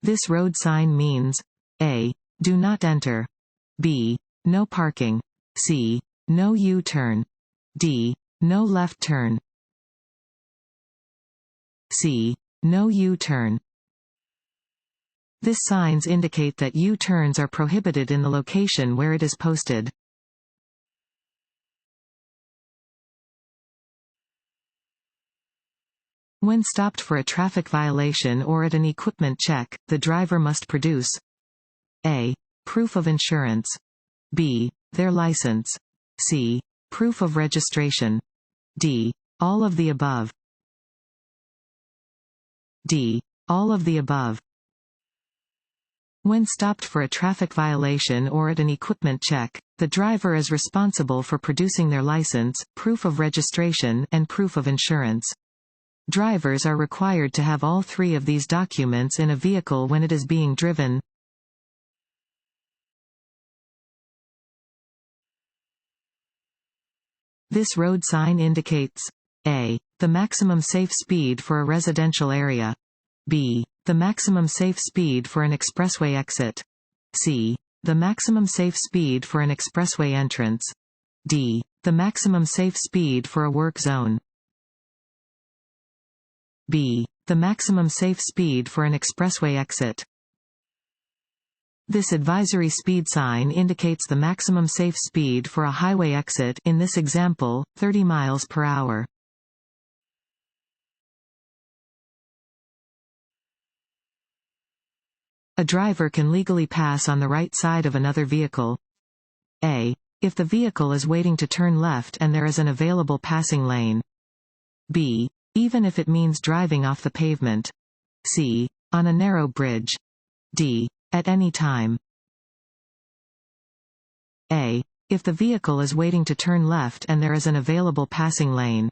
This road sign means A. Do not enter. B. No parking. C. No U-turn. D. No left turn. C. No U-turn. This signs indicate that U-turns are prohibited in the location where it is posted. When stopped for a traffic violation or at an equipment check, the driver must produce A. Proof of insurance. B. Their license. C. Proof of registration. D. All of the above. D. All of the above. When stopped for a traffic violation or at an equipment check, the driver is responsible for producing their license, proof of registration, and proof of insurance. Drivers are required to have all three of these documents in a vehicle when it is being driven. This road sign indicates A. The maximum safe speed for a residential area. B. The maximum safe speed for an expressway exit. C. The maximum safe speed for an expressway entrance. D. The maximum safe speed for a work zone. B. The maximum safe speed for an expressway exit. This advisory speed sign indicates the maximum safe speed for a highway exit, in this example, 30 miles per hour. A driver can legally pass on the right side of another vehicle. A. If the vehicle is waiting to turn left and there is an available passing lane. B. Even if it means driving off the pavement. C. On a narrow bridge. D. At any time. A. If the vehicle is waiting to turn left and there is an available passing lane.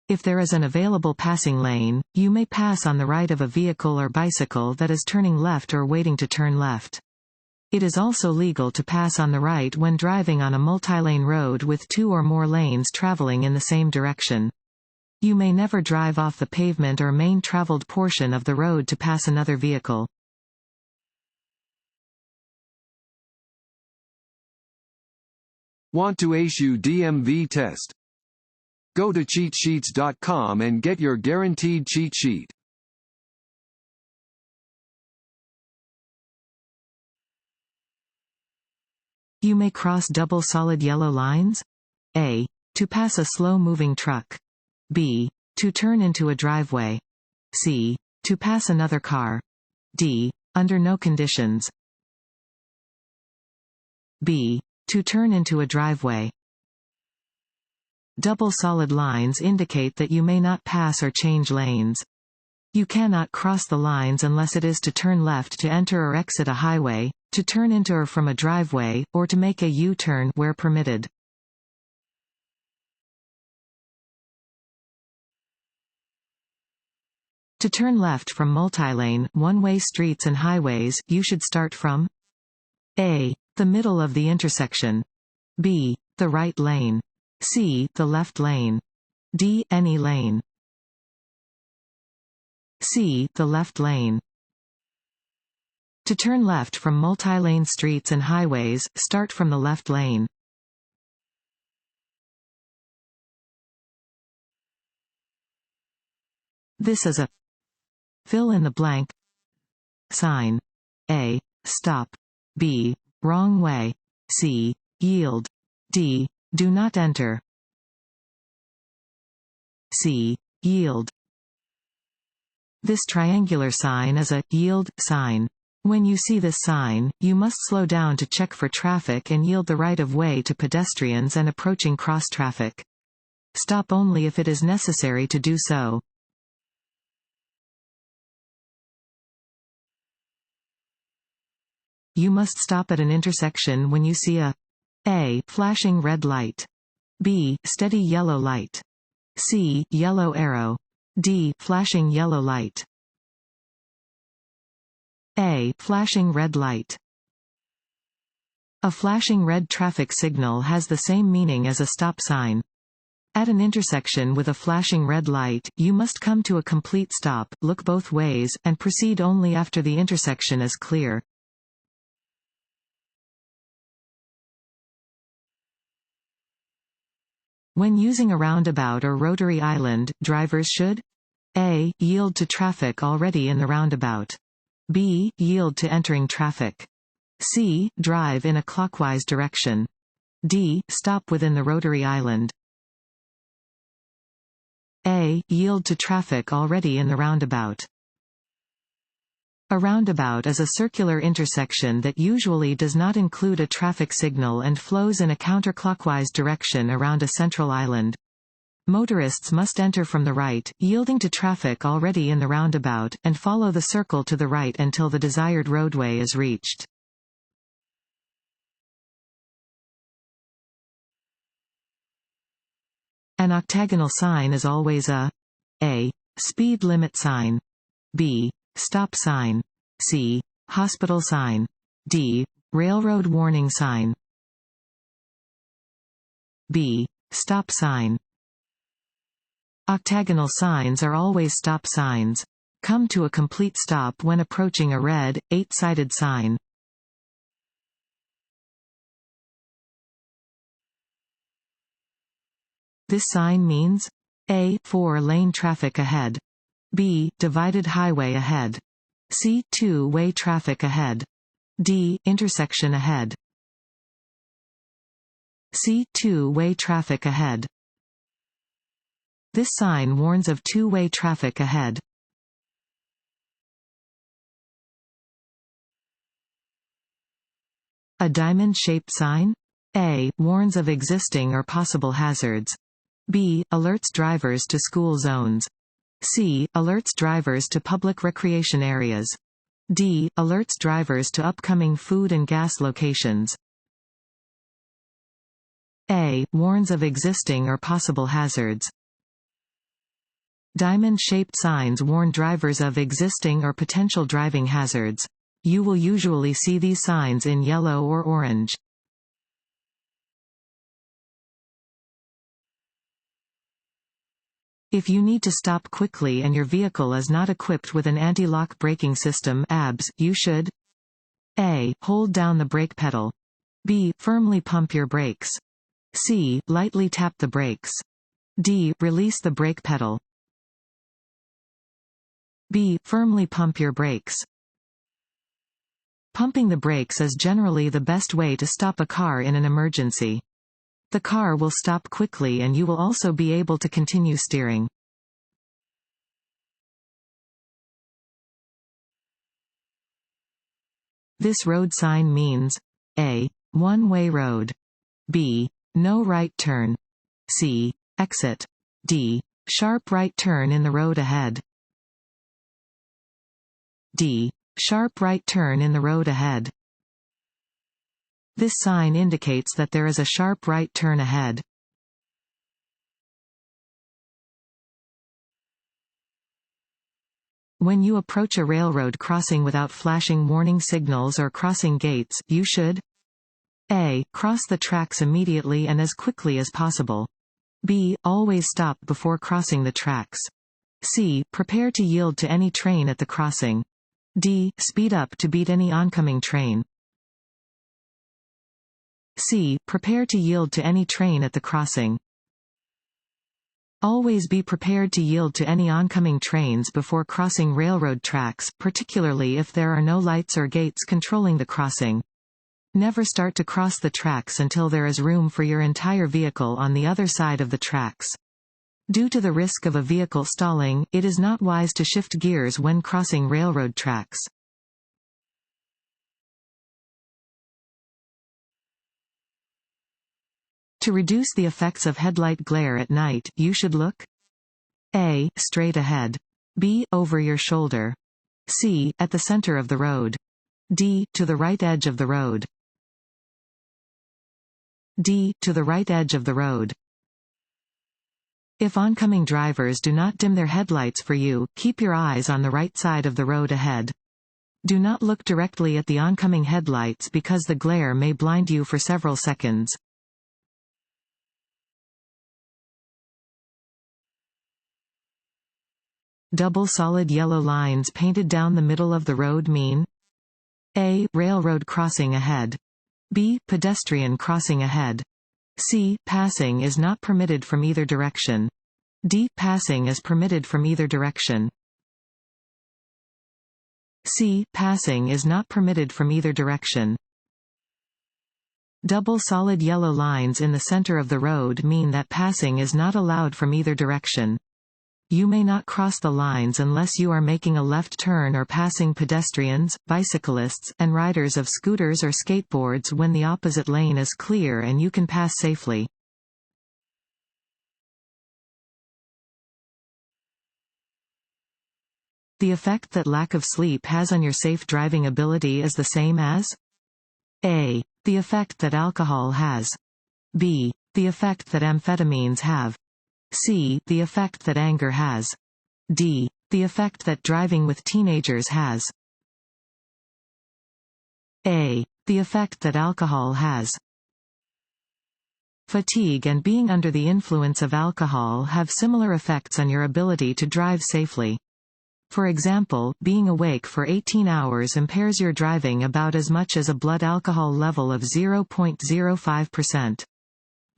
If there is an available passing lane, you may pass on the right of a vehicle or bicycle that is turning left or waiting to turn left. It is also legal to pass on the right when driving on a multi-lane road with two or more lanes traveling in the same direction. You may never drive off the pavement or main traveled portion of the road to pass another vehicle. Want to ace your DMV test? Go to cheatsheets.com and get your guaranteed cheat sheet. You may cross double solid yellow lines. A. To pass a slow-moving truck. B. To turn into a driveway. C. To pass another car. D. Under no conditions. B. To turn into a driveway. Double solid lines indicate that you may not pass or change lanes. You cannot cross the lines unless it is to turn left to enter or exit a highway, to turn into or from a driveway, or to make a U-turn where permitted. To turn left from multi-lane, one-way streets and highways, you should start from A. The middle of the intersection. B. The right lane. C. The left lane. D. Any lane. C. The left lane. To turn left from multi-lane streets and highways, start from the left lane. This is a fill in the blank sign. A. Stop. B. Wrong way. C. Yield. D. Do not enter. C. Yield. This triangular sign is a yield sign. When you see this sign, you must slow down to check for traffic and yield the right of way to pedestrians and approaching cross traffic. Stop only if it is necessary to do so. You must stop at an intersection when you see a flashing red light. B. Steady yellow light. C. Yellow arrow. D. Flashing yellow light. A. Flashing red light. A flashing red traffic signal has the same meaning as a stop sign. At an intersection with a flashing red light, you must come to a complete stop, look both ways, and proceed only after the intersection is clear. When using a roundabout or rotary island, drivers should A. Yield to traffic already in the roundabout. B. Yield to entering traffic. C. Drive in a clockwise direction. D. Stop within the rotary island. A. Yield to traffic already in the roundabout. A roundabout is a circular intersection that usually does not include a traffic signal and flows in a counterclockwise direction around a central island. Motorists must enter from the right, yielding to traffic already in the roundabout, and follow the circle to the right until the desired roadway is reached. An octagonal sign is always a speed limit sign, b. stop sign, c. hospital sign, d. railroad warning sign. B. Stop sign. Octagonal signs are always stop signs. Come to a complete stop when approaching a red, 8-sided sign. This sign means A. 4-lane traffic ahead. B. Divided highway ahead. C. 2-way traffic ahead. D. Intersection ahead. C. 2-way traffic ahead. This sign warns of 2-way traffic ahead. A diamond-shaped sign? A. Warns of existing or possible hazards. B. Alerts drivers to school zones. C. Alerts drivers to public recreation areas. D. Alerts drivers to upcoming food and gas locations. A. Warns of existing or possible hazards. Diamond-shaped signs warn drivers of existing or potential driving hazards. You will usually see these signs in yellow or orange. If you need to stop quickly and your vehicle is not equipped with an anti-lock braking system (ABS), you should A. Hold down the brake pedal. B. Firmly pump your brakes. C. Lightly tap the brakes. D. Release the brake pedal. B. Firmly pump your brakes. Pumping the brakes is generally the best way to stop a car in an emergency. The car will stop quickly and you will also be able to continue steering. This road sign means A. One-way road. B. No right turn. C. Exit. D. Sharp right turn in the road ahead. D. Sharp right turn in the road ahead. This sign indicates that there is a sharp right turn ahead. When you approach a railroad crossing without flashing warning signals or crossing gates, you should A. Cross the tracks immediately and as quickly as possible. B. Always stop before crossing the tracks. C. Prepare to yield to any train at the crossing. D. Speed up to beat any oncoming train. C. Prepare to yield to any train at the crossing. Always be prepared to yield to any oncoming trains before crossing railroad tracks, particularly if there are no lights or gates controlling the crossing. Never start to cross the tracks until there is room for your entire vehicle on the other side of the tracks. Due to the risk of a vehicle stalling, it is not wise to shift gears when crossing railroad tracks. To reduce the effects of headlight glare at night, you should look A. Straight ahead. B. Over your shoulder. C. At the center of the road. D. To the right edge of the road. D. To the right edge of the road. If oncoming drivers do not dim their headlights for you, keep your eyes on the right side of the road ahead. Do not look directly at the oncoming headlights because the glare may blind you for several seconds. Double solid yellow lines painted down the middle of the road mean A. Railroad crossing ahead. B. Pedestrian crossing ahead. C. Passing is not permitted from either direction. D. Passing is permitted from either direction. C. Passing is not permitted from either direction. Double solid yellow lines in the center of the road mean that passing is not allowed from either direction. You may not cross the lines unless you are making a left turn or passing pedestrians, bicyclists, and riders of scooters or skateboards when the opposite lane is clear and you can pass safely. The effect that lack of sleep has on your safe driving ability is the same as A. The effect that alcohol has. B. The effect that amphetamines have. C. The effect that anger has. D. The effect that driving with teenagers has. A. The effect that alcohol has. Fatigue and being under the influence of alcohol have similar effects on your ability to drive safely. For example, being awake for 18 hours impairs your driving about as much as a blood alcohol level of 0.05%.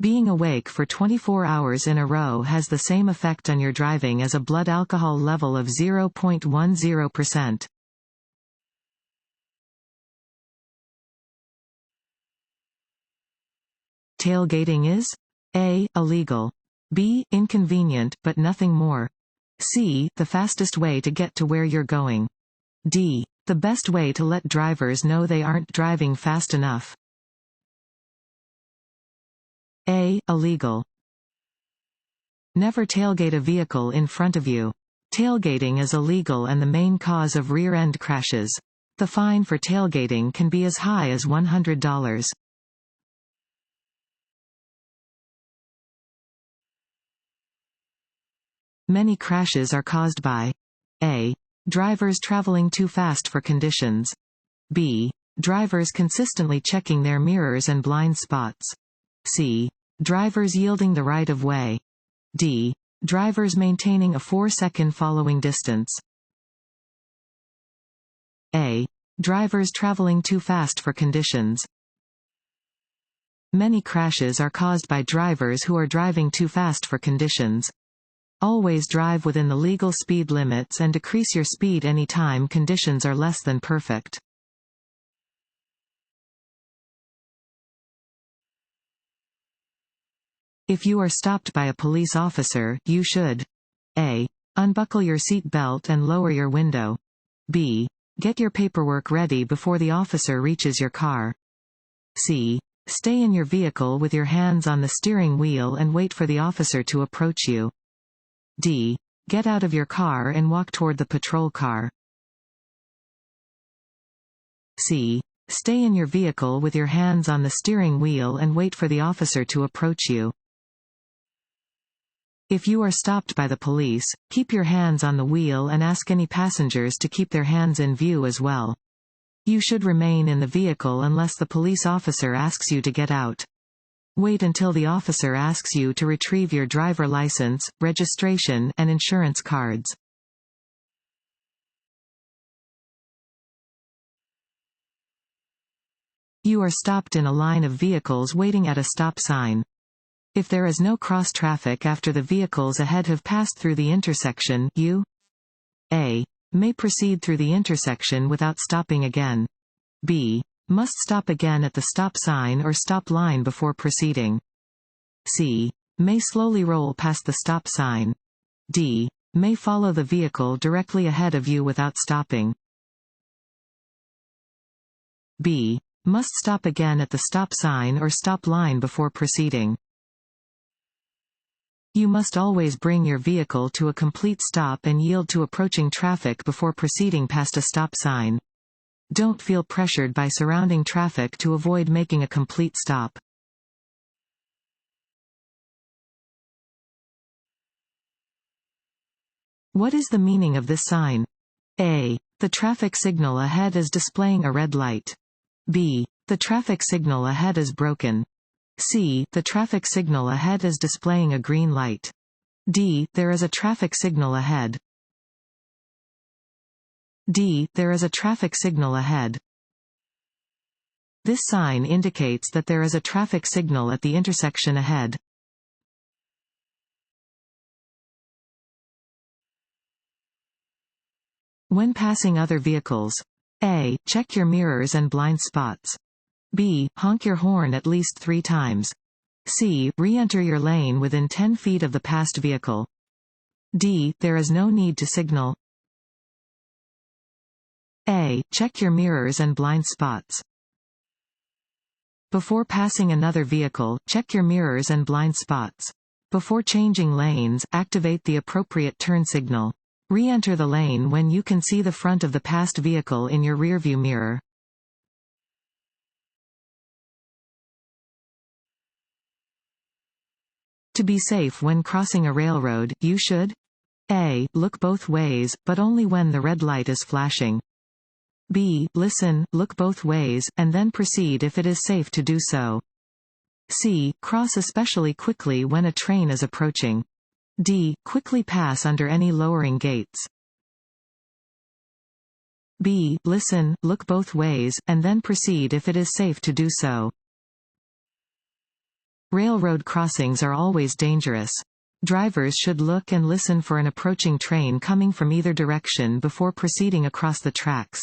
Being awake for 24 hours in a row has the same effect on your driving as a blood alcohol level of 0.10%. Tailgating is A. Illegal. B. Inconvenient, but nothing more. C. The fastest way to get to where you're going. D. The best way to let drivers know they aren't driving fast enough. A. Illegal. Never tailgate a vehicle in front of you. Tailgating is illegal and the main cause of rear-end crashes. The fine for tailgating can be as high as $100. Many crashes are caused by A. Drivers traveling too fast for conditions. B. Drivers consistently checking their mirrors and blind spots. C. Drivers yielding the right of way. D. Drivers maintaining a 4-second following distance. A. Drivers traveling too fast for conditions. Many crashes are caused by drivers who are driving too fast for conditions. Always drive within the legal speed limits and decrease your speed any time conditions are less than perfect. If you are stopped by a police officer, you should A. Unbuckle your seat belt and lower your window. B. Get your paperwork ready before the officer reaches your car. C. Stay in your vehicle with your hands on the steering wheel and wait for the officer to approach you. D. Get out of your car and walk toward the patrol car. C. Stay in your vehicle with your hands on the steering wheel and wait for the officer to approach you. If you are stopped by the police, keep your hands on the wheel and ask any passengers to keep their hands in view as well. You should remain in the vehicle unless the police officer asks you to get out. Wait until the officer asks you to retrieve your driver license, registration, and insurance cards. You are stopped in a line of vehicles waiting at a stop sign. If there is no cross traffic after the vehicles ahead have passed through the intersection, you A. May proceed through the intersection without stopping again. B. Must stop again at the stop sign or stop line before proceeding. C. May slowly roll past the stop sign. D. May follow the vehicle directly ahead of you without stopping. B. Must stop again at the stop sign or stop line before proceeding. You must always bring your vehicle to a complete stop and yield to approaching traffic before proceeding past a stop sign. Don't feel pressured by surrounding traffic to avoid making a complete stop. What is the meaning of this sign? A. The traffic signal ahead is displaying a red light. B. The traffic signal ahead is broken. C. The traffic signal ahead is displaying a green light. D. There is a traffic signal ahead. D. There is a traffic signal ahead. This sign indicates that there is a traffic signal at the intersection ahead. When passing other vehicles. A. Check your mirrors and blind spots. B. Honk your horn at least 3 times. C. Re-enter your lane within 10 feet of the passed vehicle. D. There is no need to signal. A. Check your mirrors and blind spots. Before passing another vehicle, check your mirrors and blind spots. Before changing lanes, activate the appropriate turn signal. Re-enter the lane when you can see the front of the passed vehicle in your rearview mirror. To be safe when crossing a railroad, you should A. Look both ways, but only when the red light is flashing. B. Listen, look both ways, and then proceed if it is safe to do so. C. Cross especially quickly when a train is approaching. D. Quickly pass under any lowering gates. B. Listen, look both ways, and then proceed if it is safe to do so. Railroad crossings are always dangerous. Drivers should look and listen for an approaching train coming from either direction before proceeding across the tracks.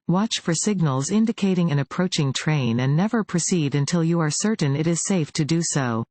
Watch for signals indicating an approaching train and never proceed until you are certain it is safe to do so.